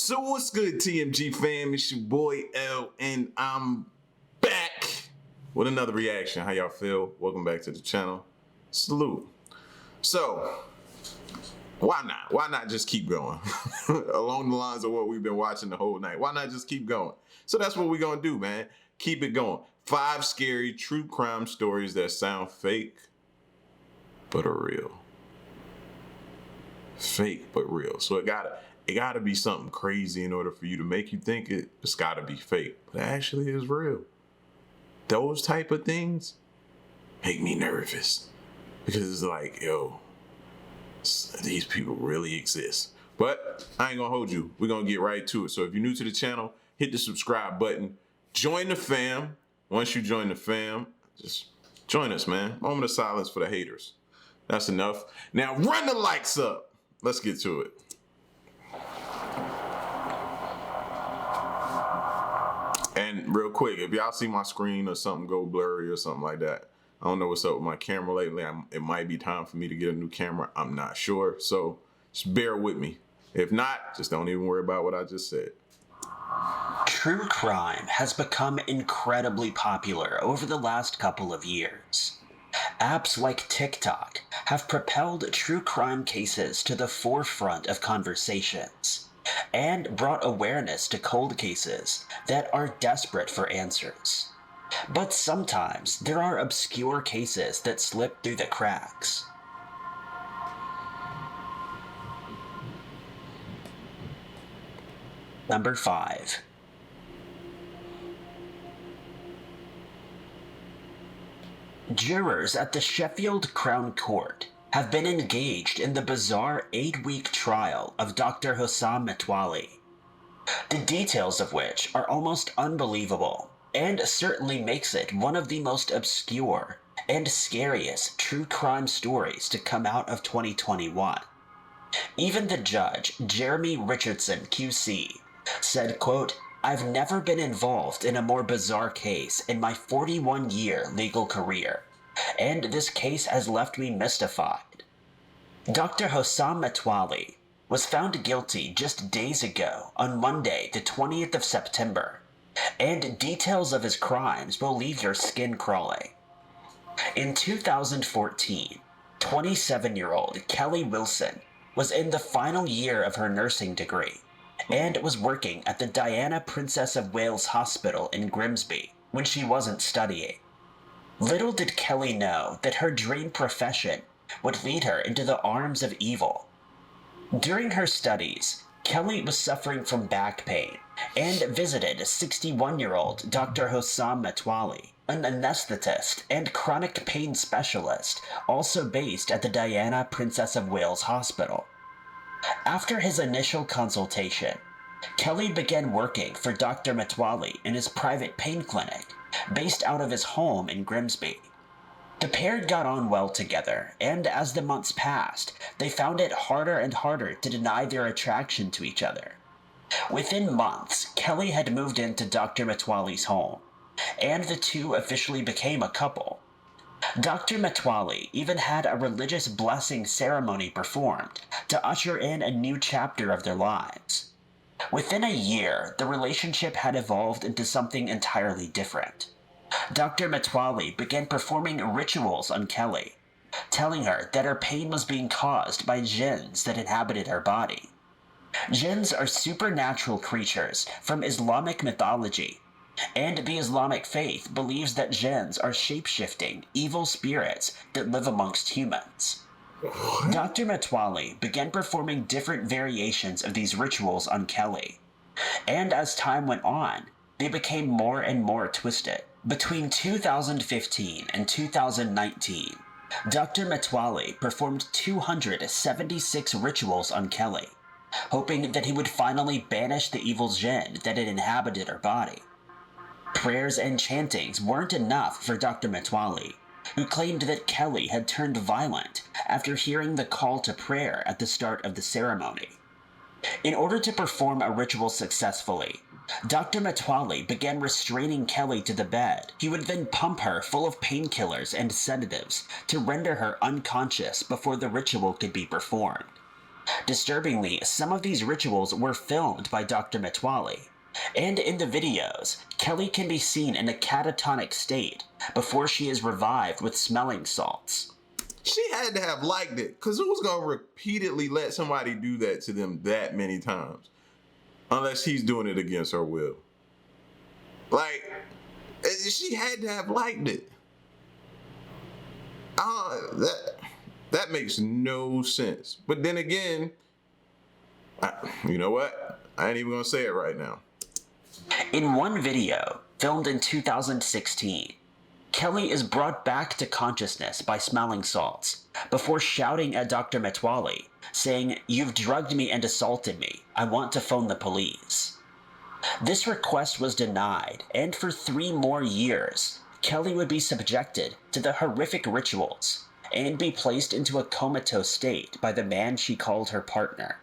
So what's good, TMG fam? It's your boy L, and I'm back with another reaction. How y'all feel? Welcome back to the channel. Salute. So, why not? Why not just keep going? Along the lines of what we've been watching the whole night. Why not just keep going? So that's what we're gonna do, man. Keep it going. 5 scary true crime stories that sound fake, but are real. Fake, but real. So it gotta be something crazy in order for you to make you think it's gotta be fake, but it actually is real. Those type of things make me nervous because it's like, yo, these people really exist. But I ain't gonna hold you. We're gonna get right to it. So if you're new to the channel, hit the subscribe button. Join the fam. Once you join the fam, just join us, man. Moment of silence for the haters. That's enough. Now run the lights up. Let's get to it. And real quick, if y'all see my screen or something go blurry or something like that, I don't know what's up with my camera lately. It might be time for me to get a new camera. I'm not sure. So just bear with me. If not, just don't even worry about what I just said. True crime has become incredibly popular over the last couple of years. Apps like TikTok have propelled true crime cases to the forefront of conversations and brought awareness to cold cases that are desperate for answers. But sometimes there are obscure cases that slip through the cracks. Number 5. Jurors at the Sheffield Crown Court have been engaged in the bizarre 8-week trial of Dr. Hossam Matwali, the details of which are almost unbelievable and certainly makes it one of the most obscure and scariest true crime stories to come out of 2021. Even the judge, Jeremy Richardson QC, said, quote, "I've never been involved in a more bizarre case in my 41-year legal career, and this case has left me mystified." Dr. Hossam Matwali was found guilty just days ago on Monday, the 20th of September, and details of his crimes will leave your skin crawling. In 2014, 27-year-old Kelly Wilson was in the final year of her nursing degree and was working at the Diana Princess of Wales Hospital in Grimsby when she wasn't studying. Little did Kelly know that her dream profession would lead her into the arms of evil. During her studies, Kelly was suffering from back pain and visited 61-year-old Dr. Hossam Matwali, an anesthetist and chronic pain specialist also based at the Diana Princess of Wales Hospital. After his initial consultation, Kelly began working for Dr. Matwali in his private pain clinic, based out of his home in Grimsby. The pair got on well together, and as the months passed, they found it harder and harder to deny their attraction to each other. Within months, Kelly had moved into Dr. Matwali's home, and the two officially became a couple. Dr. Matwali even had a religious blessing ceremony performed to usher in a new chapter of their lives. Within a year, the relationship had evolved into something entirely different. Dr. Matwali began performing rituals on Kelly, telling her that her pain was being caused by jinns that inhabited her body. Jinns are supernatural creatures from Islamic mythology, and the Islamic faith believes that jinns are shape-shifting, evil spirits that live amongst humans. Dr. Matwali began performing different variations of these rituals on Kelly, and as time went on, they became more and more twisted. Between 2015 and 2019, Dr. Matwali performed 276 rituals on Kelly, hoping that he would finally banish the evil jinn that had inhabited her body. Prayers and chantings weren't enough for Dr. Matwali, who claimed that Kelly had turned violent after hearing the call to prayer at the start of the ceremony. In order to perform a ritual successfully, Dr. Matwali began restraining Kelly to the bed. He would then pump her full of painkillers and sedatives to render her unconscious before the ritual could be performed. Disturbingly, some of these rituals were filmed by Dr. Matwali, and in the videos, Kelly can be seen in a catatonic state before she is revived with smelling salts. She had to have liked it, because who's going to repeatedly let somebody do that to them that many times? Unless he's doing it against her will. Like, she had to have liked it. That makes no sense. But then again, you know what? I ain't even going to say it right now. In one video, filmed in 2016, Kelly is brought back to consciousness by smelling salts before shouting at Dr. Matwali, saying, "You've drugged me and assaulted me. I want to phone the police." This request was denied, and for 3 more years, Kelly would be subjected to the horrific rituals and be placed into a comatose state by the man she called her partner.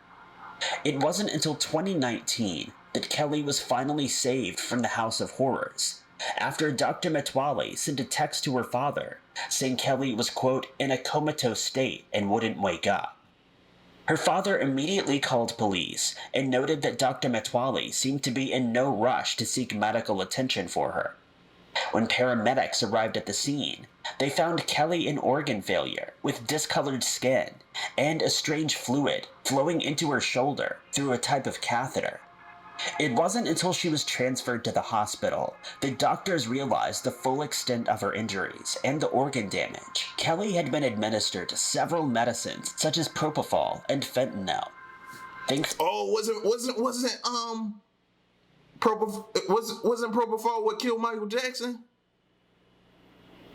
It wasn't until 2019 that Kelly was finally saved from the House of Horrors, after Dr. Matwali sent a text to her father saying Kelly was, quote, in a comatose state and wouldn't wake up. Her father immediately called police and noted that Dr. Matwali seemed to be in no rush to seek medical attention for her. When paramedics arrived at the scene, they found Kelly in organ failure with discolored skin and a strange fluid flowing into her shoulder through a type of catheter. It wasn't until she was transferred to the hospital that doctors realized the full extent of her injuries and the organ damage. Kelly had been administered several medicines such as propofol and fentanyl. Wasn't propofol what killed Michael Jackson?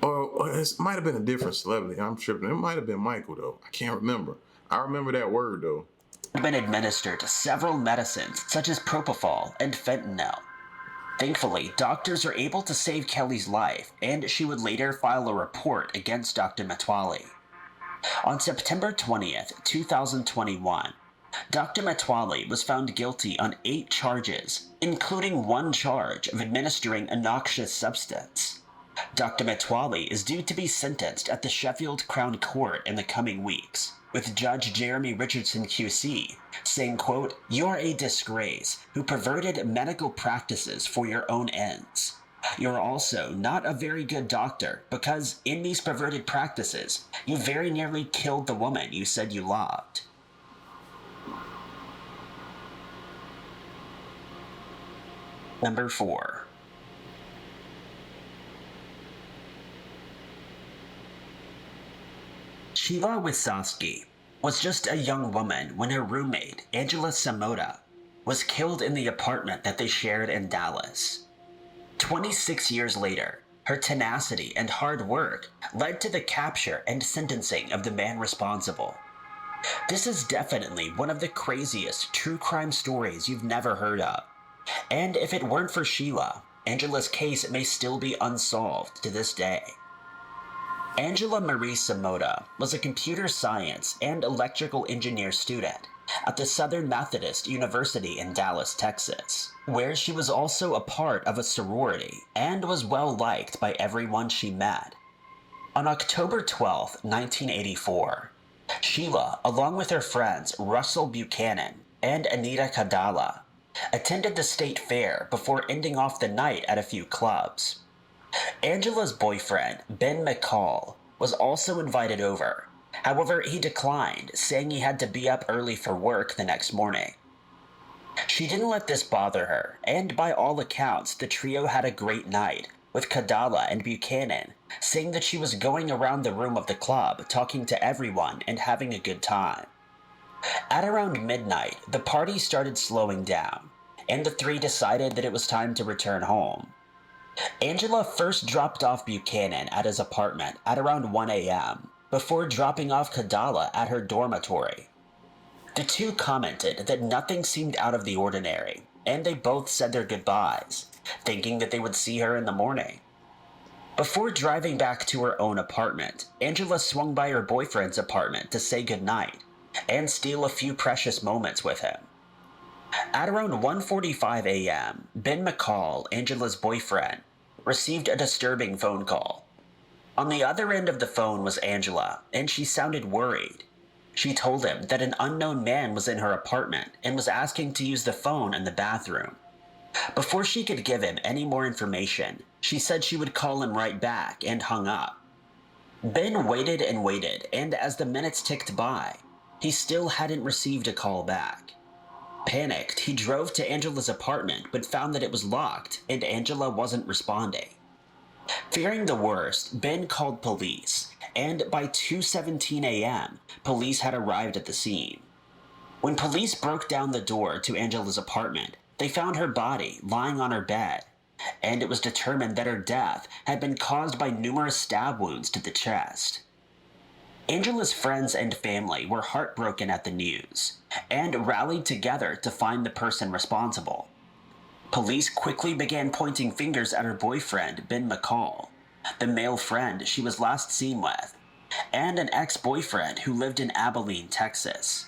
Or it might have been a different celebrity. I'm tripping. It might have been Michael though. I can't remember. I remember that word though. Been administered several medicines such as propofol and fentanyl. Thankfully, doctors were able to save Kelly's life, and she would later file a report against Dr. Matwali. On September 20th, 2021, Dr. Matwali was found guilty on 8 charges, including 1 charge of administering a noxious substance. Dr. Matwali is due to be sentenced at the Sheffield Crown Court in the coming weeks, with Judge Jeremy Richardson QC saying, quote, "You are a disgrace who perverted medical practices for your own ends. You're also not a very good doctor because in these perverted practices, you very nearly killed the woman you said you loved." Number 4. Sheila Wisowski was just a young woman when her roommate, Angela Samota, was killed in the apartment that they shared in Dallas. 26 years later, her tenacity and hard work led to the capture and sentencing of the man responsible. This is definitely one of the craziest true crime stories you've never heard of. And if it weren't for Sheila, Angela's case may still be unsolved to this day. Angela Marie Samota was a computer science and electrical engineer student at the Southern Methodist University in Dallas, Texas, where she was also a part of a sorority and was well liked by everyone she met. On October 12, 1984, Sheila, along with her friends Russell Buchanan and Anita Kadala, attended the state fair before ending off the night at a few clubs. Angela's boyfriend, Ben McCall, was also invited over. However, he declined, saying he had to be up early for work the next morning. She didn't let this bother her, and by all accounts, the trio had a great night, with Kadala and Buchanan saying that she was going around the room of the club, talking to everyone and having a good time. At around midnight, the party started slowing down, and the 3 decided that it was time to return home. Angela first dropped off Buchanan at his apartment at around 1 a.m., before dropping off Kadala at her dormitory. The 2 commented that nothing seemed out of the ordinary, and they both said their goodbyes, thinking that they would see her in the morning. Before driving back to her own apartment, Angela swung by her boyfriend's apartment to say goodnight, and steal a few precious moments with him. At around 1:45 a.m., Ben McCall, Angela's boyfriend, received a disturbing phone call. On the other end of the phone was Angela, and she sounded worried. She told him that an unknown man was in her apartment and was asking to use the phone in the bathroom. Before she could give him any more information, she said she would call him right back and hung up. Ben waited and waited, and as the minutes ticked by, he still hadn't received a call back. Panicked, he drove to Angela's apartment but found that it was locked and Angela wasn't responding. Fearing the worst, Ben called police, and by 2:17 a.m., police had arrived at the scene. When police broke down the door to Angela's apartment, they found her body lying on her bed, and it was determined that her death had been caused by numerous stab wounds to the chest. Angela's friends and family were heartbroken at the news, and rallied together to find the person responsible. Police quickly began pointing fingers at her boyfriend, Ben McCall, the male friend she was last seen with, and an ex-boyfriend who lived in Abilene, Texas.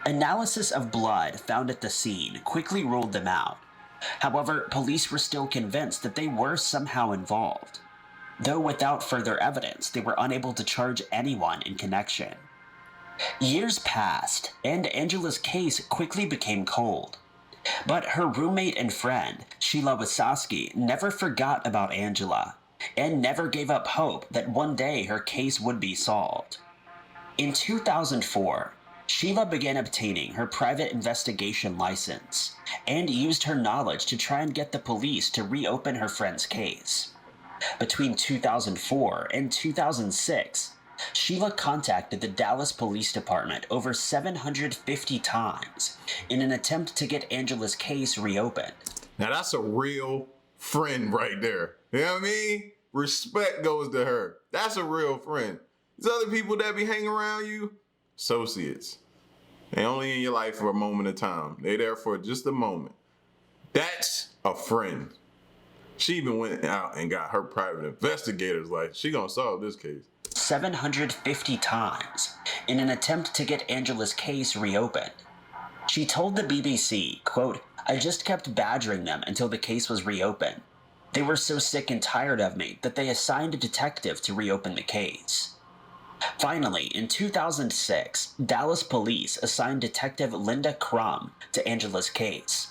Analysis of blood found at the scene quickly ruled them out. However, police were still convinced that they were somehow involved, though without further evidence they were unable to charge anyone in connection. Years passed, and Angela's case quickly became cold. But her roommate and friend, Sheila Wasowski, never forgot about Angela, and never gave up hope that one day her case would be solved. In 2004, Sheila began obtaining her private investigation license, and used her knowledge to try and get the police to reopen her friend's case. Between 2004 and 2006, Sheila contacted the Dallas Police Department over 750 times in an attempt to get Angela's case reopened. Now that's a real friend right there. You know what I mean? Respect goes to her. That's a real friend. These other people that be hanging around you, associates. They only in your life for a moment of time. They there for just a moment. That's a friend. She even went out and got her private investigators like, she gonna solve this case. 750 times in an attempt to get Angela's case reopened. She told the BBC, quote, "I just kept badgering them until the case was reopened. They were so sick and tired of me that they assigned a detective to reopen the case." Finally, in 2006, Dallas police assigned Detective Linda Crum to Angela's case,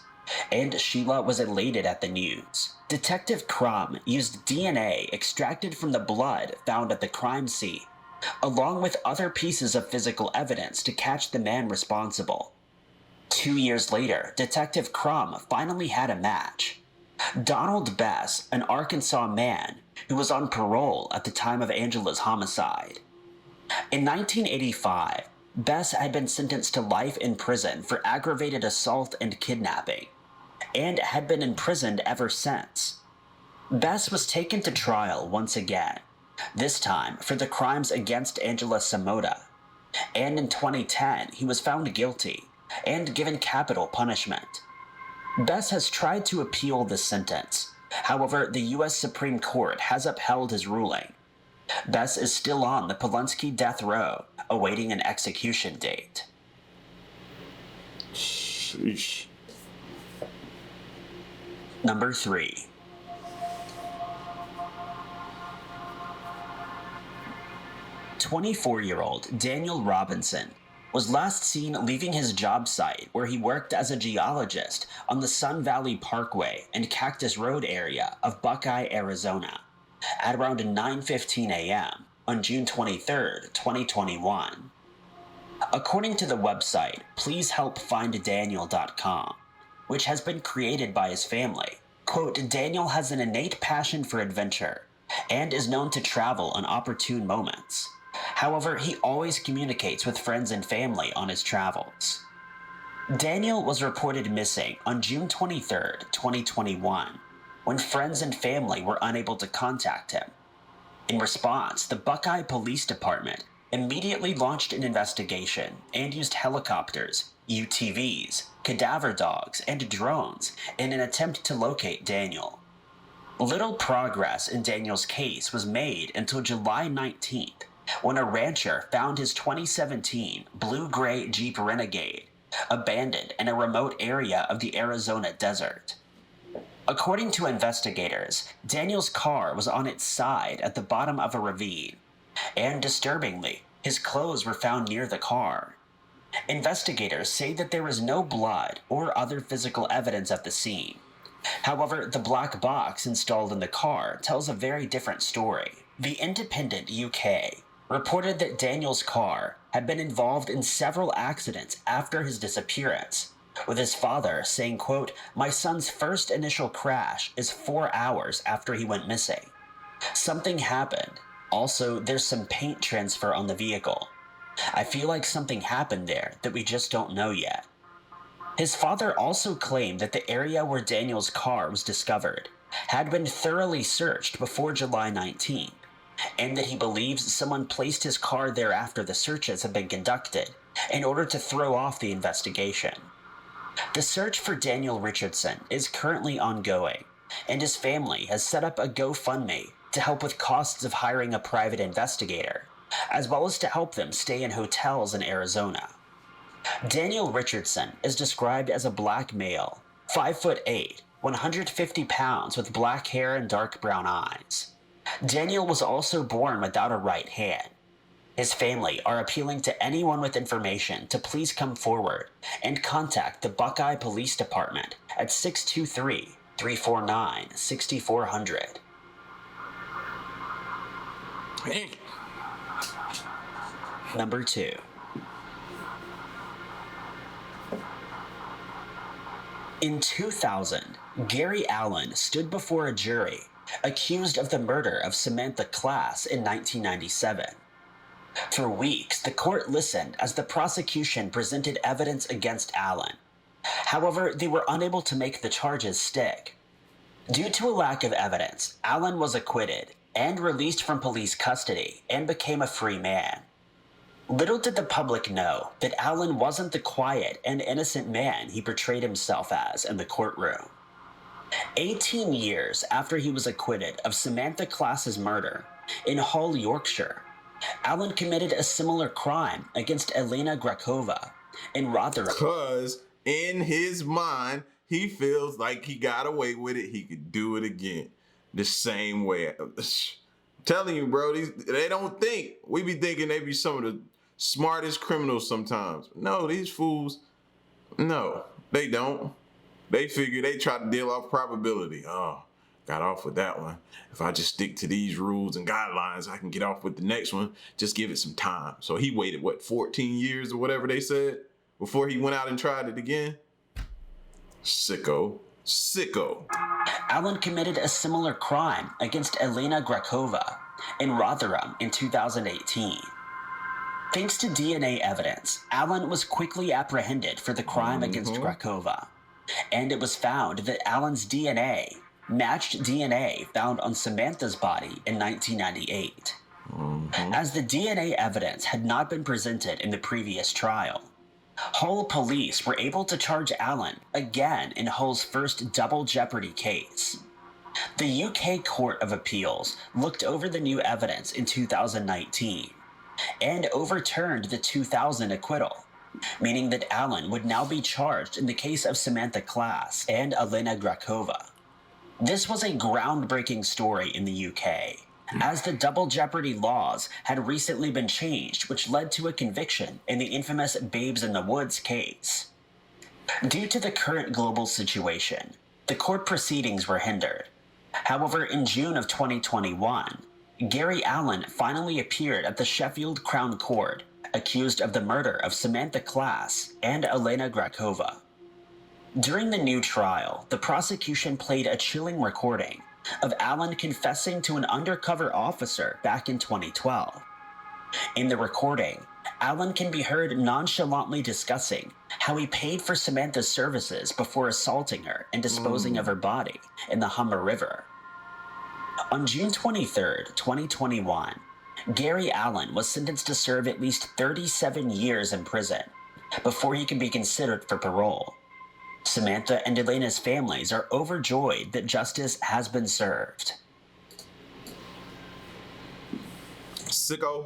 and Sheila was elated at the news. Detective Crum used DNA extracted from the blood found at the crime scene, along with other pieces of physical evidence to catch the man responsible. 2 years later, Detective Crum finally had a match. Donald Bess, an Arkansas man who was on parole at the time of Angela's homicide. In 1985, Bess had been sentenced to life in prison for aggravated assault and kidnapping, and had been imprisoned ever since. Bess was taken to trial once again, this time for the crimes against Angela Samota, and in 2010 he was found guilty and given capital punishment. Bess has tried to appeal this sentence. However, the U.S. Supreme Court has upheld his ruling. Bess is still on the Polunsky death row, awaiting an execution date. Sheesh. Number 3. "24-year-old Daniel Robinson was last seen leaving his job site where he worked as a geologist on the Sun Valley Parkway and Cactus Road area of Buckeye, Arizona, at around 9:15 a.m. on June 23, 2021. According to the website pleasehelpfinddaniel.com, which has been created by his family, quote, "Daniel has an innate passion for adventure and is known to travel on opportune moments. However, he always communicates with friends and family on his travels." Daniel was reported missing on June 23, 2021, when friends and family were unable to contact him. In response, the Buckeye Police Department immediately launched an investigation and used helicopters, UTVs, cadaver dogs, and drones in an attempt to locate Daniel. Little progress in Daniel's case was made until July 19th, when a rancher found his 2017 blue-gray Jeep Renegade abandoned in a remote area of the Arizona desert. According to investigators, Daniel's car was on its side at the bottom of a ravine, and disturbingly, His clothes were found near the car. Investigators say that there was no blood or other physical evidence at the scene. However, the black box installed in the car tells a very different story. The Independent UK reported that Daniel's car had been involved in several accidents after his disappearance, with his father saying, quote, "My son's first initial crash is 4 hours after he went missing. Something happened. Also, there's some paint transfer on the vehicle. I feel like something happened there that we just don't know yet." His father also claimed that the area where Daniel's car was discovered had been thoroughly searched before July 19, and that he believes someone placed his car there after the searches had been conducted in order to throw off the investigation. The search for Daniel Richardson is currently ongoing, and his family has set up a GoFundMe to help with costs of hiring a private investigator, as well as to help them stay in hotels in Arizona. Daniel Richardson is described as a black male, 5'8", 150 pounds with black hair and dark brown eyes. Daniel was also born without a right hand. His family are appealing to anyone with information to please come forward and contact the Buckeye Police Department at 623-349-6400. Number 2. In 2000, Gary Allen stood before a jury accused of the murder of Samantha Class in 1997. For weeks, the court listened as the prosecution presented evidence against Allen. However, they were unable to make the charges stick. Due to a lack of evidence, Allen was acquitted and released from police custody and became a free man. Little did the public know that Allen wasn't the quiet and innocent man he portrayed himself as in the courtroom. 18 years after he was acquitted of Samantha Class's murder in Hull, Yorkshire, Allen committed a similar crime against Elena Grakova in Rotherham. Because in his mind, he feels like he got away with it. He could do it again the same way. I'm telling you, bro, they don't think. We be thinking they be some of the smartest criminals sometimes. No, these fools, no, they don't. They figure they try to deal off probability. Oh, got off with that one. If I just stick to these rules and guidelines, I can get off with the next one. Just give it some time. So he waited, 14 years or whatever they said before he went out and tried it again? Sicko. Allen committed a similar crime against Elena Grakova in Rotherham in 2018. Thanks to DNA evidence, Allen was quickly apprehended for the crime against Grakova, and it was found that Allen's DNA matched DNA found on Samantha's body in 1998. As the DNA evidence had not been presented in the previous trial, Hull police were able to charge Allen again in Hull's first double jeopardy case. The UK Court of Appeals looked over the new evidence in 2019 and overturned the 2000 acquittal, meaning that Allen would now be charged in the case of Samantha Class and Elena Grakova. This was a groundbreaking story in the UK, as the double jeopardy laws had recently been changed, which led to a conviction in the infamous Babes in the Woods case. Due to the current global situation, the court proceedings were hindered. However, in June of 2021, Gary Allen finally appeared at the Sheffield Crown Court, accused of the murder of Samantha Class and Elena Grakova. During the new trial, the prosecution played a chilling recording of Allen confessing to an undercover officer back in 2012. In the recording, Allen can be heard nonchalantly discussing how he paid for Samantha's services before assaulting her and disposing of her body in the Humber River. On June 23, 2021, Gary Allen was sentenced to serve at least 37 years in prison before he can be considered for parole. Samantha and Elena's families are overjoyed that justice has been served. Sicko.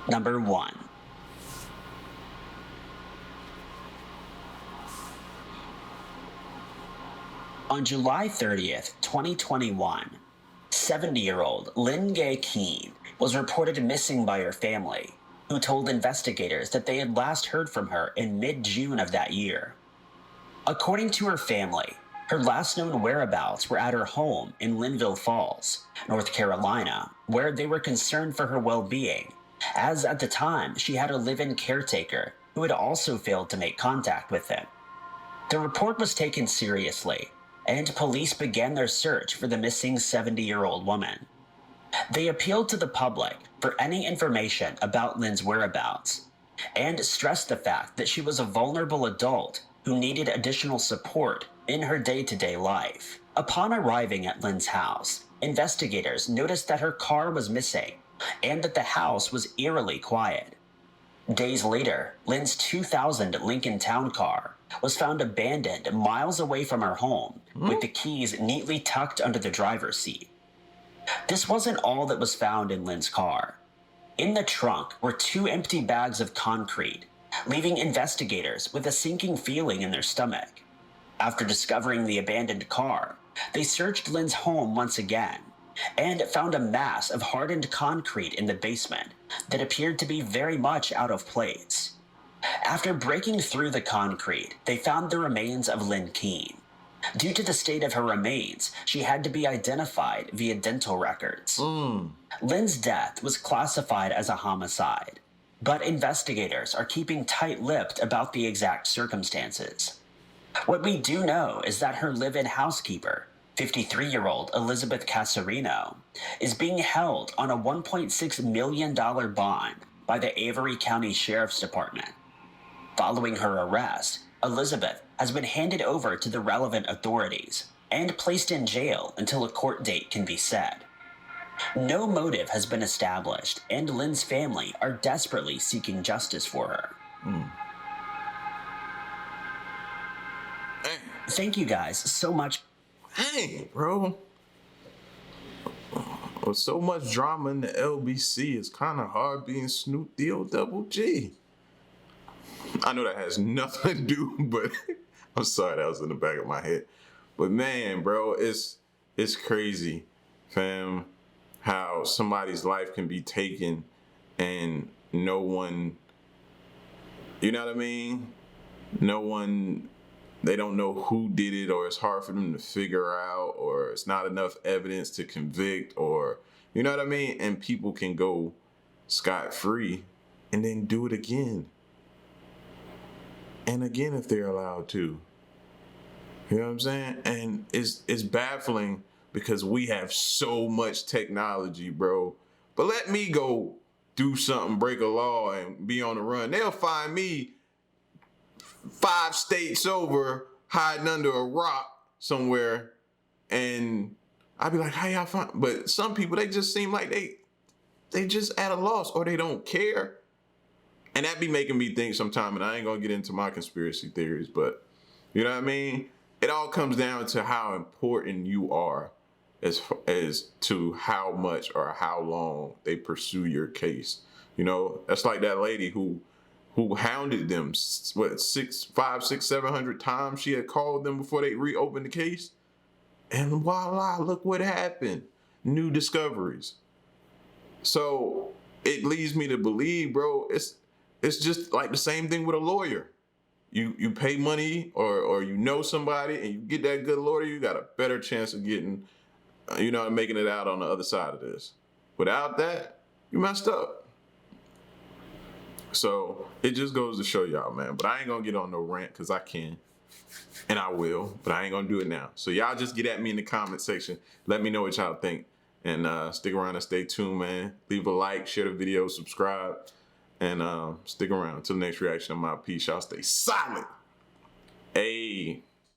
Number 1. On July 30th, 2021, 70-year-old Lynn Gaykey was reported missing by her family, who told investigators that they had last heard from her in mid-June of that year. According to her family, her last known whereabouts were at her home in Linville Falls, North Carolina, where they were concerned for her well-being, as at the time she had a live-in caretaker who had also failed to make contact with them. The report was taken seriously, and police began their search for the missing 70-year-old woman. They appealed to the public for any information about Lynn's whereabouts, and stressed the fact that she was a vulnerable adult who needed additional support in her day-to-day life. Upon arriving at Lynn's house, investigators noticed that her car was missing and that the house was eerily quiet. Days later, Lynn's 2000 Lincoln Town Car was found abandoned miles away from her home, with the keys neatly tucked under the driver's seat. This wasn't all that was found in Lynn's car. In the trunk were 2 empty bags of concrete, leaving investigators with a sinking feeling in their stomach. After discovering the abandoned car, they searched Lynn's home once again and found a mass of hardened concrete in the basement that appeared to be very much out of place. After breaking through the concrete, they found the remains of Lynn Keene. Due to the state of her remains, she had to be identified via dental records. Lynn's death was classified as a homicide, but investigators are keeping tight-lipped about the exact circumstances. What we do know is that her live-in housekeeper, 53-year-old Elizabeth Casarino, is being held on a $1.6 million bond by the Avery County Sheriff's Department. Following her arrest, Elizabeth has been handed over to the relevant authorities and placed in jail until a court date can be set. No motive has been established, and Lynn's family are desperately seeking justice for her. Thank you guys so much. Dang, bro. With so much drama in the LBC, it's kind of hard being Snoop D-O double G. I know that has nothing to do, but I'm sorry that was in the back of my head. But man, bro, it's crazy, fam, how somebody's life can be taken and no one, you know what I mean? No one, they don't know who did it, or it's hard for them to figure out, or it's not enough evidence to convict, or, you know what I mean? And people can go scot-free and then do it again. And again, if they're allowed to. You know what I'm saying? And it's baffling because we have so much technology, bro. But let me go do something, break a law, and be on the run. They'll find me 5 states over, hiding under a rock somewhere, and I'd be like, how y'all find? But some people, they just seem like they just at a loss, or they don't care. And that be making me think sometime, and I ain't gonna get into my conspiracy theories, but you know what I mean? It all comes down to how important you are as to how much or how long they pursue your case. You know, that's like that lady who hounded them, 700 times she had called them before they reopened the case. And voila, look what happened. New discoveries. So it leads me to believe, bro, it's just like the same thing with a lawyer. You pay money or you know somebody and you get that good lawyer, you got a better chance of getting, making it out on the other side of this. Without that, you messed up. So it just goes to show y'all, man. But I ain't gonna get on no rant because I can. And I will, but I ain't gonna do it now. So y'all just get at me in the comment section. Let me know what y'all think. And stick around and stay tuned, man. Leave a like, share the video, subscribe. And stick around. Till the next reaction, I'm out. Peace. Y'all stay silent. Hey.